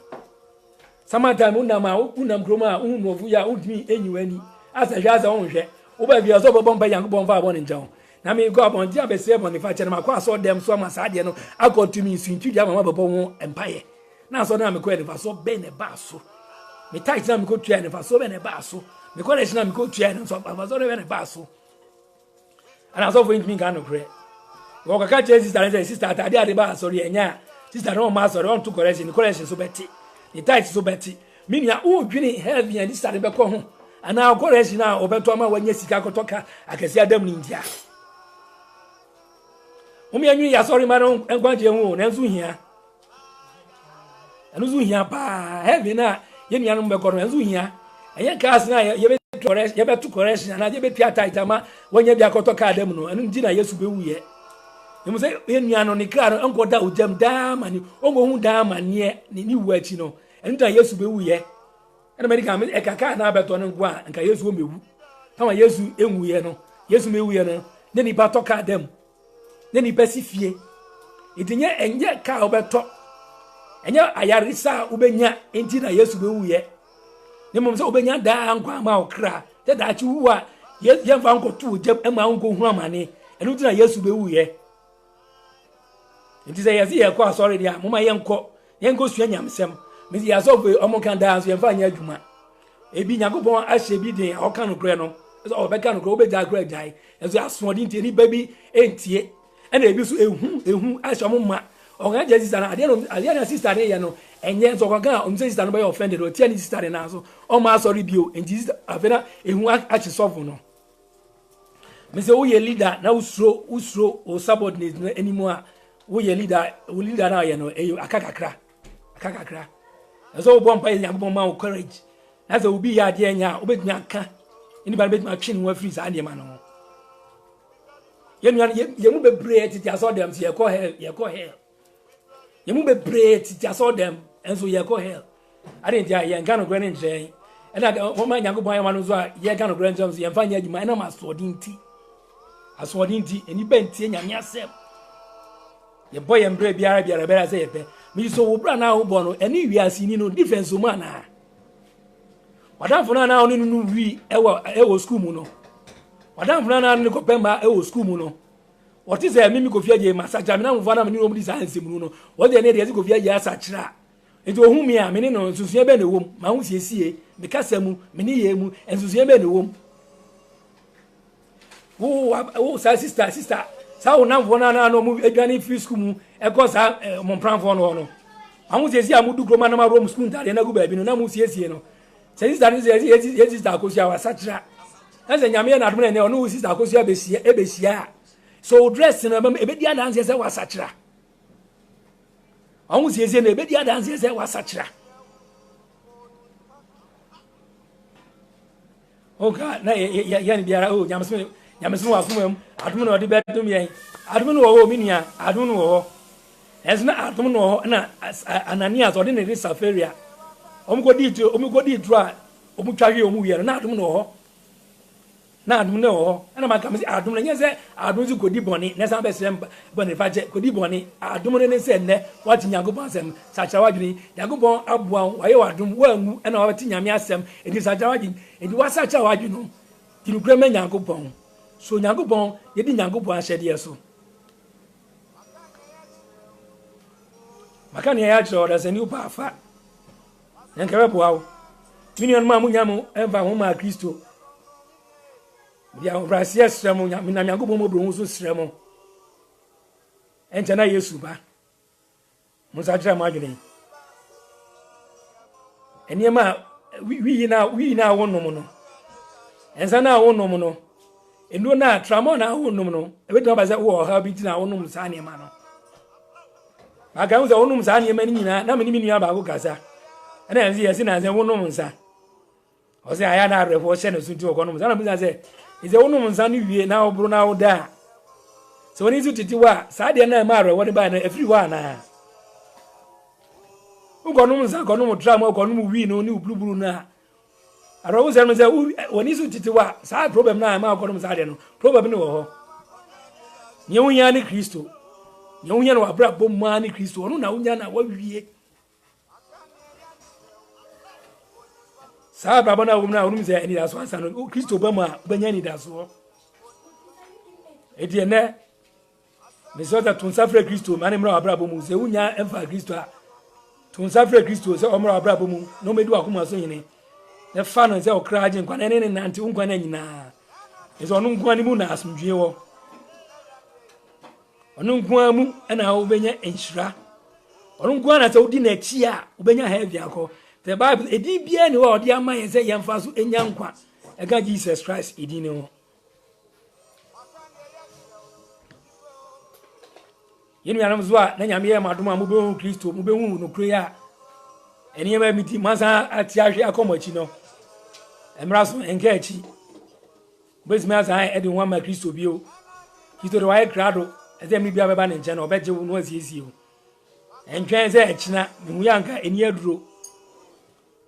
sometime unam kroma unwofu ya udmi enyiwani asa hwaza won hwe wo ba bia so bobon ba yanko bon fa abon njan na me go abon dia be se bon fa chere makwa so dem so ma sa de no akotumi sintu dia mama bobon ho empire na so na me ko e fa so be ne ba so me tight na me ko tua ne fa so be ne ba so me ko le na me ko tua ne so fa so be ne ba so. And as of when me can pray. Walk a catch sister at the bar, sorry, and ya, sister no master on to correction so betty. The tight so betty. Meaning, oh, grinning heavy and this started back home. And now correction now over to my when yes, Toka, I can see them in India. Umi and you are sorry, madam, and want your own, and soon here. And soon here, pa, heavy now, young young Becor, and soon here. And young cast now, you better to correction, and I did be tight, when you are to card them, and dinner, yes, to be we. You must say, in Yan the car, uncle that would jump down, and you almost down, and yet, new words, you know, and yes, to be we. And American, a caca now better on one, and Kayas will be. Come on, yes, you, and we know, yes, me, we know, then he battle card them, then he pacify. It in yet, and yet, car over top. And yet, I are Ubenya, and dinner, yes, to be we. The mums Ubenya down, grandma, cry, that you are, yes, young uncle too, jump and my uncle money, and who did yes, to be we. It is a year course already. Mama Yanko, Yanko Swanyam Sam, Miss Yasobe, Omokan dance, and find Yajuma. A being Yago, I should be there, or can of granum, as all Beccan go back that great die, as they are sworn into any baby, ain't ye, and they use a whom, I shall mumma, or I just an Aliana sister, enye so kwaka on say sister no be offended o tie ni sister na so o ma sorry bio enti sister afena ehu achi solve no me say wo ye leader na usro o subordinate no anymore wo ye leader na ye no akakakra so wo bompa ye nyabon ma wo courage na say obi ya de nya obetumi aka ini ba betumi atwe ni wa free sa de ma no ye mu bebre titi aso dem se ye ko hell ye mu bebre titi aso dem enso ye ko hell ade ntia ye nka no gre ne nchen ena wo ma nyango bon ya ma no so ye nka no gre nchen so ye mfa nya adwuma ena ma asodinti eni bentie nyame asem ye boy ye mbre biara bera se ye pe mi so wo bra na wo bo no eni wiase ni no defense mu ana wadamfo na onu nu wi ewo school mu no wadamfo na nu ko pemba ewo school mu no what is mimi ko fia je masacha me na mfa na me ni omu di science mu no what dey na dey ko fia je asachira enti ohun mi a me ni no susuye be na wom ma hu siesie me kasa mu me ni ye mu ensusuye be na wom wo sa sister sa wo na mfo na no mu adwane free school mu e ko sa mo pranfo no ma hu siesie amudu kroma na ma rom school ntare na gu ba bi no na mu siesie no sister ni sister akosia wasachira na se nyame na adom na ne ono sister akosia ebesia so dress na ebedi adanse se wasachira awu siesie na ebedi adanse se wasachira oka na ya ni biara o nyamso wa fumam adom na odi bedum yen adom no wo minua adom no wo esna adom no wo na Ananias odi ne Safaria omugodi dra omutwahwe omuwie na adom no ho na adom no ho ana maka me adom na nyese adom zu kodi boni na san be srem boni faje kodi boni adom ne se ne wati Nyankopon asem sacha wadwini Nyankopon aboa waye wadom wangu na wati nyame asem edi sacha wadwini edi wasacha wadwini tinukure me Nyankopon so Nyankopon yedi Nyankopon ahyede yeso maka ne ya chiro da se ni upa afa nkawe boawo minion ma munyamu enva ho ma Kristo bia obrasia sremo nya na Nyankopon mo bro so sremo encha na Yesu ba musa jira ma adwene eniema wi na wonnom no ensa na wonnom no enu na tramo na wonnom no ebedo ba se wo ha bi ti na wonnom sa ne ma no aga unza wonnom sa ne ma ni nyina na me ni minua ba go kasa ana yanzu yesi na ze wonnom nsa o se aya na arefo she na sunti okonom nsa na bi se ize wonnom nsa ni wie na oburu na oda so woni zu titiwa sa de na ma arefo de ba na afiri wa na ukonom nsa konom drama okonom wi no ni ubluburu na arefo se no se woni zu titiwa sa problem na ma okonom sa de no problem ni wo ho nyewunya ni Kristo nyewunya no abra bomma ni Kristo ono na wunya na wawie sa baba na wumna onum se ani da so ansa no Kristo ba ma banya ni da so edi ene me so da tun safre Kristo mane mra abra bomu se wunya emfa Kristo a tun safre Kristo se omra abra bomu no medu akoma so yini ne fa no se okra agye nkwa ne nante nkwa na nyina eso onu nkwa ni mu na asumdwe wo onu nkwa mu na wo benya enhira onu nkwa na se odi na chi a wo benya heavy akọ the Bible edi bia ni wa odi amaye se yemfa so enya nkwa ega Jesus Christ edi ne ho yenu yanam zuwa na nyame ye madoma mu be hu Kristo mu be hu no kure ya eni ye ba miti masa ati ahwe akomachi no emra so enka achi bezime asa edi ho ma Kristo bio Kristo de wa krado eze mi bia beba ne nche na obeje no asiesie o entwen ze achina mu yanka eni aduro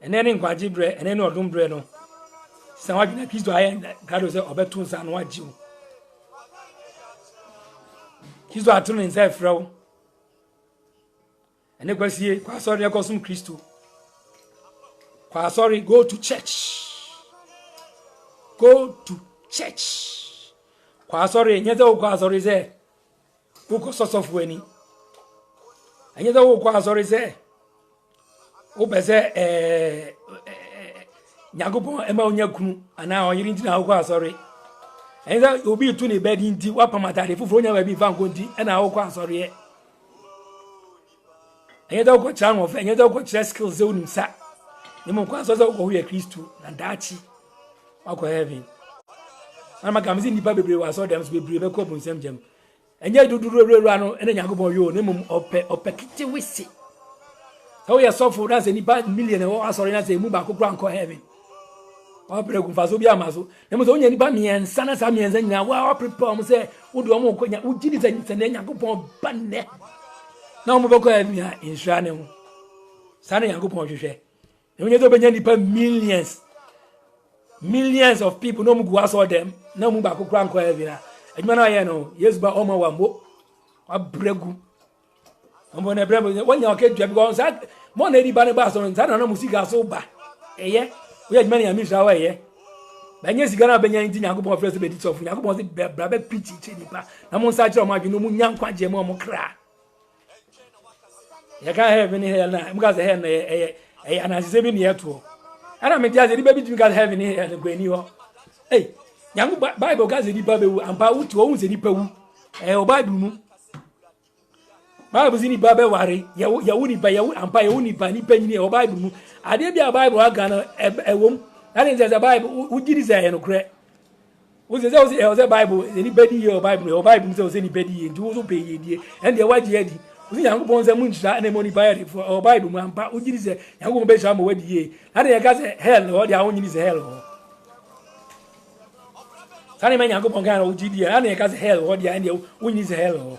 enene nkwaji bre enene odum bre no san wadina Kristo aye krado se obetu nsa no waji o Kristo atunu nsa efrawo ene kwasie kwa sorry ekosum Kristo kwa sorry go to church kwa sorry nyeze kwa sorry ze uko sosofu eni anyeze kwa sorry ze ubeze Nyankopon ema onya kunu ana oyiri ntina kwa sorry enza obi tu ni bedi nti wapamatare fufuro nya ba bi fa nkonti na wo kwa sorry enye da ko kira no fe enye da ko kira skills ze unim sa nimo kwa so ko hu Kristo na dachi akọ heaven na maka mzi nipa bebre wa so dem so bebre be ko bunsem jam enye duduru ano ene Nyankopon yo nimo ope kiti wisi so ye suffer na se nipa million e wo asori na se mu ba kokura akọ heaven wa pregu faso bi amaso nimo so onye nipa miensa na sa miensa nyina wa prepare mo se wo do mo ko nya wo gidi se ne Nyankopon ba ne na mo be ko heaven ya insura ne ho sa ne Nyankopon hwehwe nimo to benya nipa millions of people no mu go aso them na mu ba kokura akọ heaven na adwuma na ye no Yesu ba o ma wa mo wa pregu ombo na brebo wonya okedua because mo na edi ba ne ba so nza na musika so ba eye we adwuma na mi shawa eye banye siga na benya nti Nyankopon fresh be dit of Nyankopon se bra be preach nipa na mo nsa kire o ma dwe no mu nyankwa je mo kra ya ka heaven here na mu ga se here na eye anase bi ne yeto ana me dia se di ba bi tumi ga heaven here na gwani ho Nyankopon Bible ga se di ba be wu ampa wuti o hu se di pa wu o Bible mu Bible zini babe ware ya wuni ba ya ampa ya wuni ba ni panyini o Bible mu ade bia Bible aga na ewom na nze za Bible ugiri za ye no kre wo ze Bible ni bedi ye o Bible se o se ni bedi ye nti wo so pe ye die en de waje adi wo Nyankopon za mu nchira na mo ni ba ye o Bible mu ampa ugiri ze Nyankopon be sha mo wadi ye na de ga se hell o de a wonyini ze hell o sane me Nyankopon ga na ugiri ye na de ga se hell o de a en de wonyini ze hell o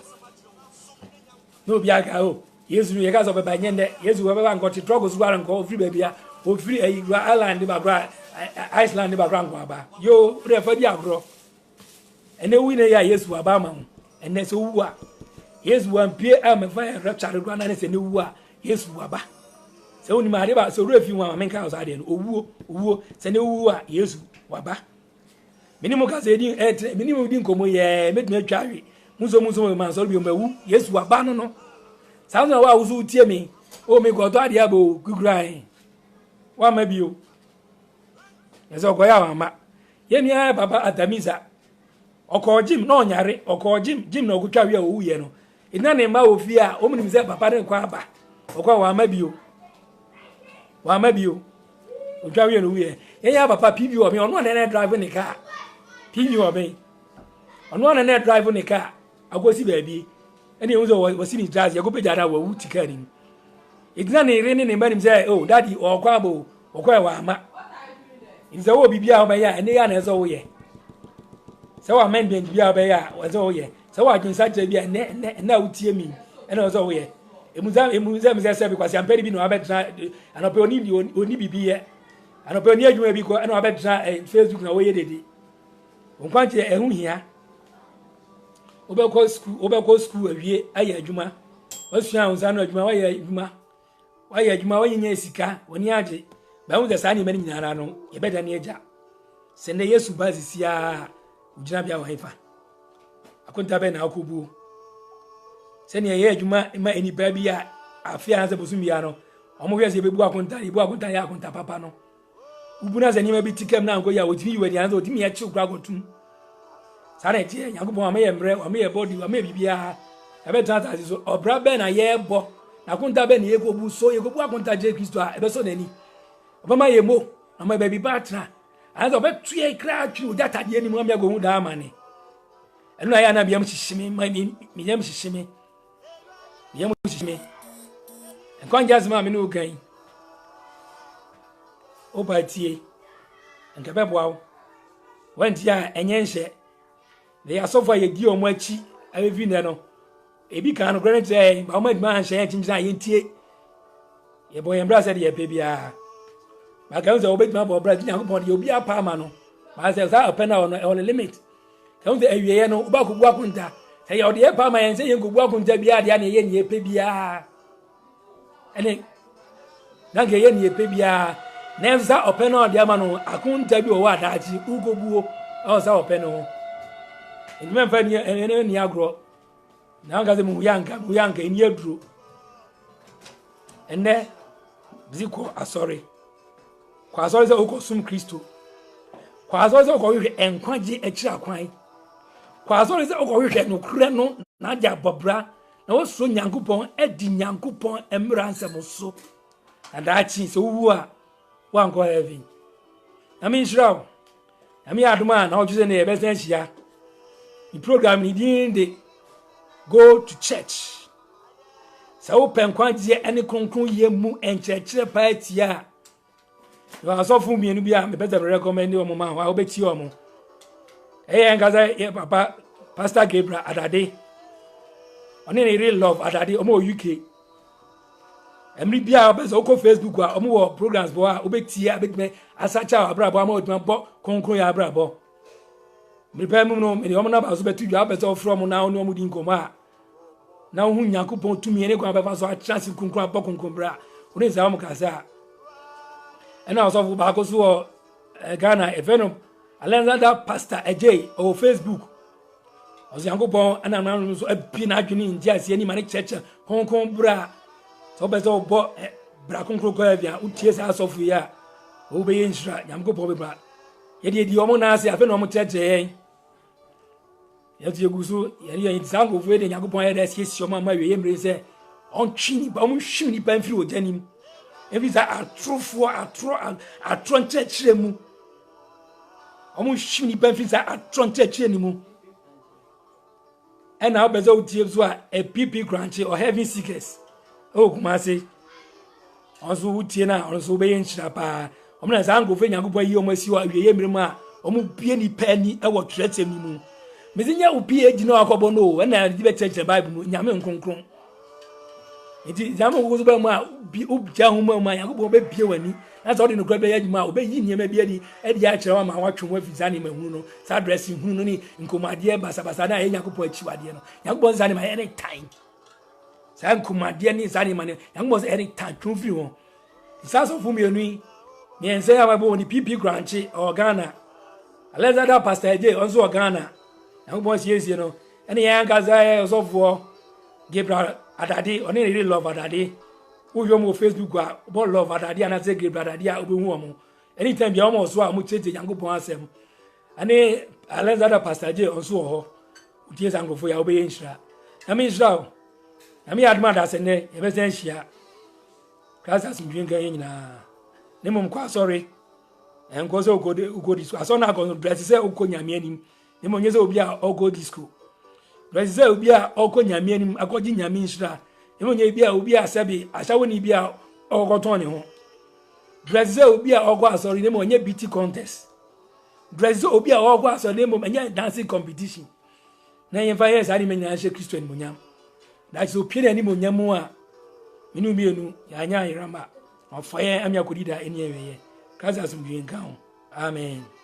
no biaka o Yesu ye ka so be banyende Yesu we ba ngoti trouble su ara nko free baby a o free island ba bra Iceland ba bra nko aba yo refa bi agro ene wi ne ya Yesu aba ma ene so wu a Yesu wan pie a me fa rapture do na ne se ne wu a Yesu aba se oni ma de ba so refi wan ma menka so ade no owuo se ne wu a Yesu waba minimum ka se di minimum di nkomo ye medumi atwawe muzo man so bi o mawu Yesu aba no sa na wa wuzu tie mi o mi go to ade abo gugran wa ma bi o yeso ko ya wa ma ye mi a baba Adamisa oko jim na onyare oko jim na ogutwa wi a owu ye no ina ne ma ofi a o mnim se papa ne kwa aba oko wa ma bi o otwa wi no wi ye ya papa PB o mi ono na drive ni car PB o mi ono na drive ni car agosi baabi ene enzo wasi ni jazz yago pejara wa wuti kani igna ne rene ne mbani mze oh daddy okwa abo okwa wa ama inza wo bibia o ya ene ya na ezo wo ye se wa men bibia o ya ezo wo ye se wa jinsa je bia na wutie mi ene ezo wo ye emuza mze se bi kwasi amperi bi no abetra anope oni bibie anope oni adwuma bi ko ene abetra Facebook na wo ye dede onkwanche ehun hia obeko school awie aye adwuma wasua unzano adwuma waye adwuma waye sika woni age ba hu ze sani mani nyara no ye beda ne eja sende Yesu bazisia ugina bia wa hifa akonta be na akobu sene ye adwuma ma eni ba bia afia hanse bosumi ya no omo hwese bebu akonta ya akonta papa no ubuna ze nima bi tikem na anko ya wotimi yiwadi hanse wotimi ya chi kura gotum sare tie Nyankopon amaye mre amaye body amaye bibia ebe tata so obra be na ye bo na kunta be na ye kobu so ye kobu akunta je Kristo a ebe so nani obama ye mo ama be bi batra anzo be tue kra tue data de ni mo amia go hu da amane enu na ya na bia mhihime mi yam hihime enkon jazma me no kan obatie enke be boawo wanti a enye nhye they are so far ye di omo achi avi ne no ebi kan no grant say ba omo adima nhye chinjina ye ntie ye boy embra said ye pe bia ba kan say obedima bo bra Nyankopon ye obi apa ama no ba say sa open na on limit kan say awie ye no ba ko bu akunta say ye ode ye pa ama ye say ye ko bu akunta bia de na ye ne ye pe bia ene na ge ye ne ye pe bia na sa open na ode ama no akunta bi o wa dachi ugobuo o sa open no ndime mfa ni agro na ngaze mu yanka ni aduro enne ziko asori kwa asori ze okosum Kristo kwa asori ze okohwe enkwaje akira kwan kwa asori ze okohwe no kure no na ja bobra na wo so nyankopon edi nyankopon emransem so adachi so wu a wan go heaven na me Israel na me aduma na ojuse na yebesen hia the program ni din de go to church sa wo penkwaje ene kronkron ye mu enchechire party a yo asofu mienu bia me better recommend o mo ma wa obeti o mo ngaza ye papa Pastor Gabriel Adade oni ni real love Adade o mo UK emri bia obezo ko Facebook a o mo wo programs bo a obeti a betime asacha abrabo ama oduma bo kronkron ya abrabo me pe mu no me o mo na ba so betu dwa bezo from na oni o mo di nkoma na hu Nyankopon tumi ene kwa befa so a chance kronkron abo kronkron bra oni za mo kasa ena osofu ba ko so Ghana eveno Alexander Pastor AJ o Facebook ozo Nyankopon ana na so abi na adwene ndi ase ni mane cheche kronkron bra so bezo bo bra kronkron ko avia utie sa asofu ya o be yenhira Nyankopon be bra ye di omo na ase afa na omo cheche ya ti eguso ye ri zango fu de Nyankopon ya da sie omo ma we yemre se on twini ba omo hwini ba mfiri ojanim every za atrofo atron cheche mu omo hwini ba mfiri za atron cheche ni mu ena obezo utie so a PP grant or heaven seekers o kuma se onso utie na onso be yenhira pa omo na zango fu Nyankopon yi omo asi wa we yemre mu a omo bie ni pa ni e wo tretem ni mu mezinya upie gina akobo no na di be cheche Bible mu nyame nkonkron enti nyame wo ba mu a ubja hu mu a Nyankopon be bie wani na so de no kra be yadwuma obe yi niema bia di e di a kire ma watwe wa fizani mahunu no sa address hu no ni nkomade basabasa na Nyankopon achiwade no Nyankopon zani ma any time sa nkomade ni zani ma ne Nyankopon say any time tufiri ho sa so fu mi enu mi ense ya ba bo ni PP Granchi o Ghana Alexander Pastor AJ onso o Ghana Nyankopon siesie no ene yan kaza osofo Gabriel Adade oni really love Adade wo mo Facebook a bo love Adade ana say Gabriel Adade a obehu omo anytime bia omo so a mo cheche Nyankopon asem ane Alexander Pastor AJ onso ho utie sangrofo ya obe yenhira na me Israel na me adma da se ne ye be sen hia kasa simdwen kan nyina ne mom kwa sorry enko so ugo disco aso na go dress say uko nyame anim ne mo nyese obi a ogo disco dress say obi a ogo nyame anim akogi nyame nhira ne mo nye bi a obi a sabi ashawo ni bi a ogo ton ne ho dress say obi a ogo asori ne mo nye beauty contest dress say obi a ogo asori ne mo nye dancing competition na yemfa yes ari menya hye Kristo ni mo nyam that so pie ni mo nyam a minu mienu ya nya irama ofaye amya kodida eni eweye kaza sumdwen kan amen.